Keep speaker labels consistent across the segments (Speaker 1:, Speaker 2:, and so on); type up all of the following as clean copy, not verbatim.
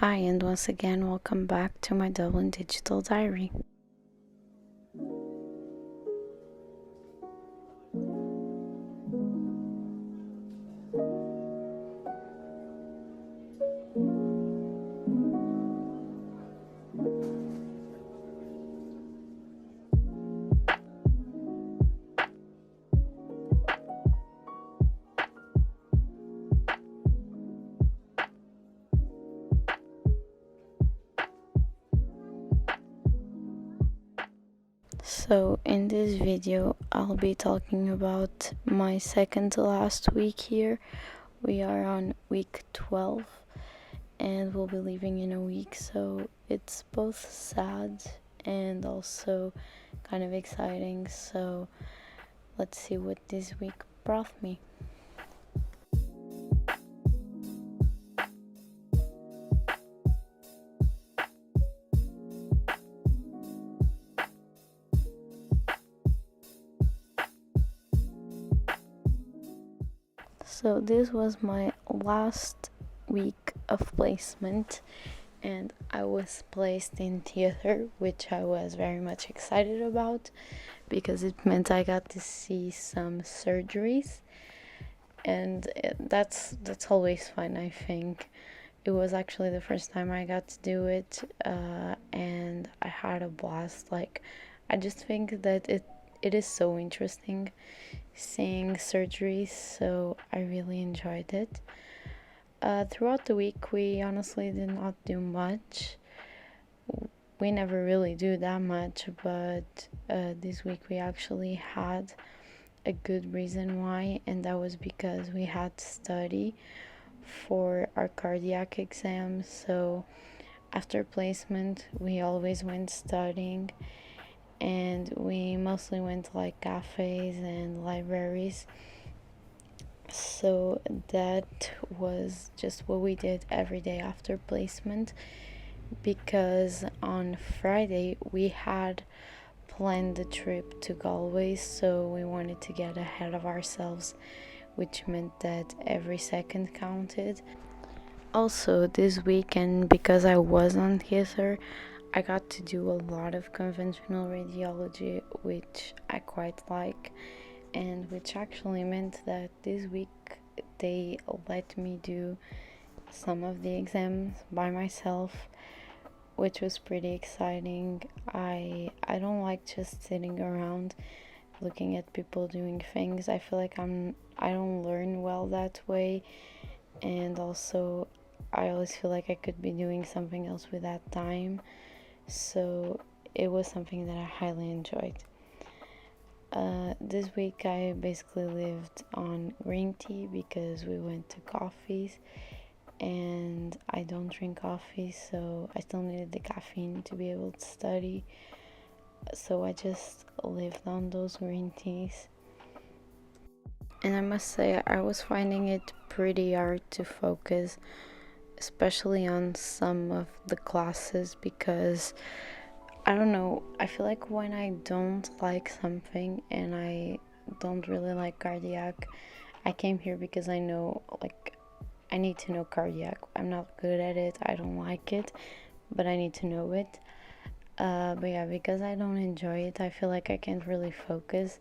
Speaker 1: Hi, and once again, welcome back to my Dublin Digital Diary. So, in this video, I'll be talking about my second to last week here. We are on week 12 and we'll be leaving in a week, so it's both sad and also kind of exciting. So, let's see what this week brought me. So this was my last week of placement, and I was placed in theater, which I was very much excited about because it meant I got to see some surgeries, and that's always fun. I think it was actually the first time I got to do it, and I had a blast. Like, I just think that it is so interesting seeing surgeries, so I really enjoyed it. Throughout the week, we honestly did not do much. We never really do that much, but this week we actually had a good reason why, and that was because we had to study for our cardiac exam. So after placement, we always went studying, and we mostly went to like cafes and libraries. So that was just what we did every day after placement, because on Friday we had planned the trip to Galway, so we wanted to get ahead of ourselves, which meant that every second counted. Also, this weekend, because I was on theater, I got to do a lot of conventional radiology, which I quite like, and which actually meant that this week they let me do some of the exams by myself, which was pretty exciting. I don't like just sitting around looking at people doing things. I feel like I don't learn well that way, and also I always feel like I could be doing something else with that time. So it was something that I highly enjoyed. This week I basically lived on green tea because we went to coffees, and I don't drink coffee, so I still needed the caffeine to be able to study. So I just lived on those green teas. And I must say, I was finding it pretty hard to focus, especially on some of the classes, because I don't know, I feel like when I don't like something, and I don't really like cardiac, I came here because I know, like, I need to know cardiac. I'm not good at it, I don't like it, but I need to know it. But yeah, because I don't enjoy it, I feel like I can't really focus.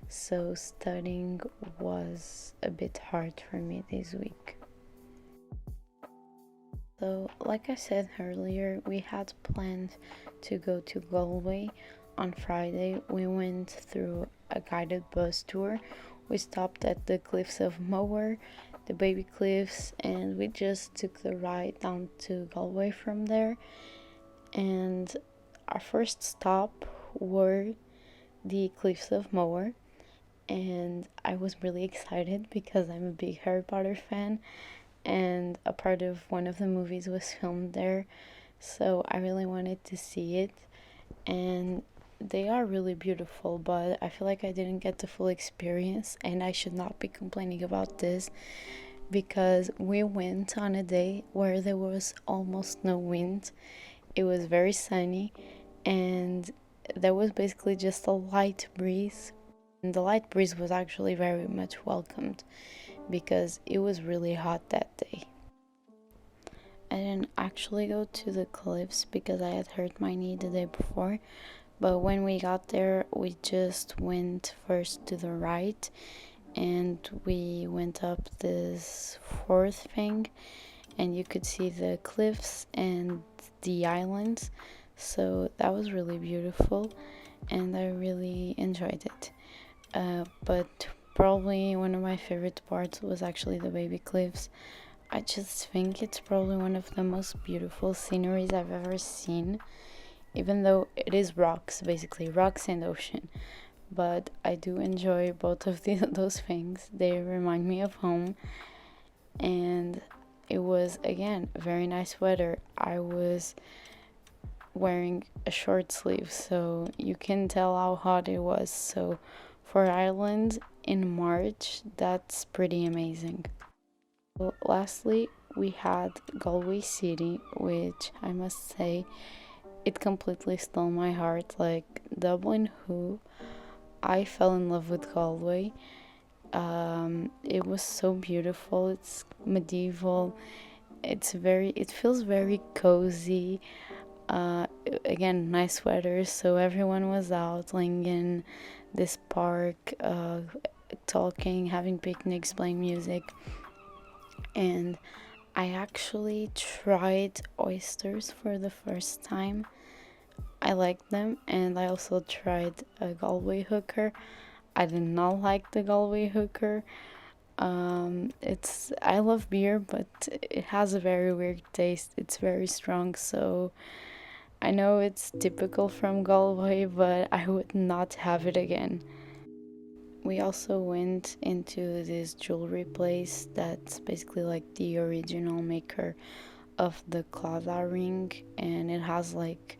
Speaker 1: So studying was a bit hard for me this week. So, like I said earlier, we had planned to go to Galway on Friday. We went through a guided bus tour. We stopped at the cliffs of Moher, the baby cliffs, and we just took the ride down to Galway from there. And our first stop were the cliffs of Moher, and I was really excited because I'm a big Harry Potter fan, and a part of one of the movies was filmed there, so I really wanted to see it. And they are really beautiful, but I feel like I didn't get the full experience, and I should not be complaining about this because we went on a day where there was almost no wind. It was very sunny, and there was basically just a light breeze. And the light breeze was actually very much welcomed because it was really hot that day. I didn't actually go to the cliffs because I had hurt my knee the day before. But when we got there, we just went first to the right and we went up this fourth thing, and you could see the cliffs and the islands. So that was really beautiful and I really enjoyed it. But probably one of my favorite parts was actually the baby cliffs. I just think it's probably one of the most beautiful sceneries I've ever seen, even though it is rocks, basically rocks and ocean. But I do enjoy both of those things. They remind me of home, and it was again very nice weather. I was wearing a short sleeve, so you can tell how hot it was. So for Ireland in March, that's pretty amazing. So lastly, we had Galway City, which I must say it completely stole my heart. Like Dublin, who I fell in love with Galway. It was so beautiful. It's medieval. It feels very cozy. Uh, Again, nice weather, so everyone was out laying in this park, talking, having picnics, playing music, and I actually tried oysters for the first time. I liked them, and I also tried a Galway hooker. I did not like the Galway hooker. It's I love beer, but it has a very weird taste. It's very strong, so I know it's typical from Galway, but I would not have it again. We also went into this jewelry place that's basically like the original maker of the Clava ring, and it has like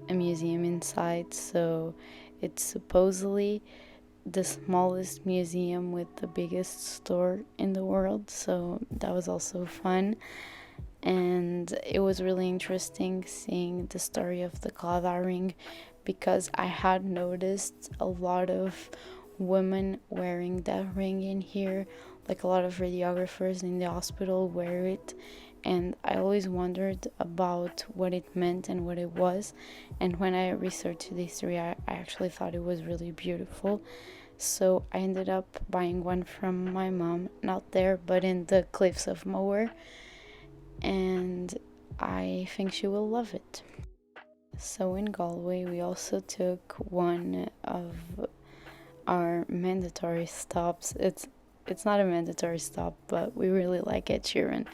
Speaker 1: a museum inside, so it's supposedly the smallest museum with the biggest store in the world, so that was also fun. And it was really interesting seeing the story of the Clava ring because I had noticed a lot of women wearing that ring in here, like a lot of radiographers in the hospital wear it, and I always wondered about what it meant and what it was. And when I researched the history, I actually thought it was really beautiful. So I ended up buying one from my mom, not there, but in the cliffs of Moher, and I think she will love it. So in Galway, we also took one of our mandatory stops. It's not a mandatory stop, but we really like Ed Sheeran.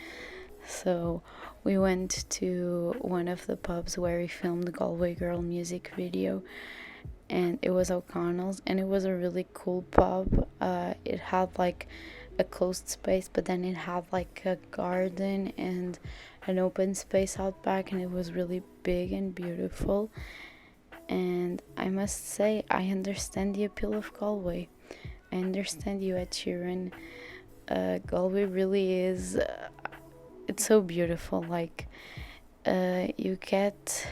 Speaker 1: So we went to one of the pubs where we filmed the Galway Girl music video, and it was O'Connell's, and it was a really cool pub. It had like a closed space, but then it had like a garden and an open space out back, and it was really big and beautiful. And I must say, I understand the appeal of Galway. I understand you, Ed Sheeran. Galway really is. It's so beautiful. Like, you get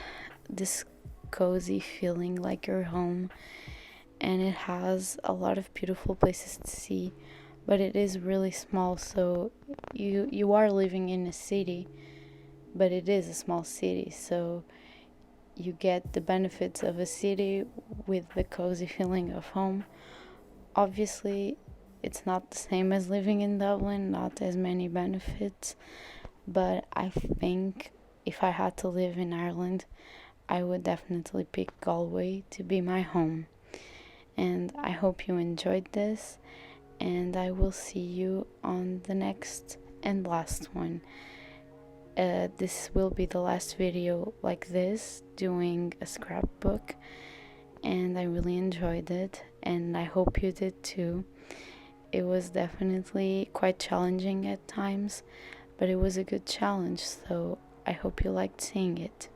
Speaker 1: this cozy feeling like you're home, and it has a lot of beautiful places to see, but it is really small. So you are living in a city, but it is a small city, so you get the benefits of a city with the cozy feeling of home. Obviously, it's not the same as living in Dublin, not as many benefits, but I think if I had to live in Ireland, I would definitely pick Galway to be my home. And I hope you enjoyed this, and I will see you on the next and last one. This will be the last video like this, doing a scrapbook, and I really enjoyed it, and I hope you did too. It was definitely quite challenging at times, but it was a good challenge, so I hope you liked seeing it.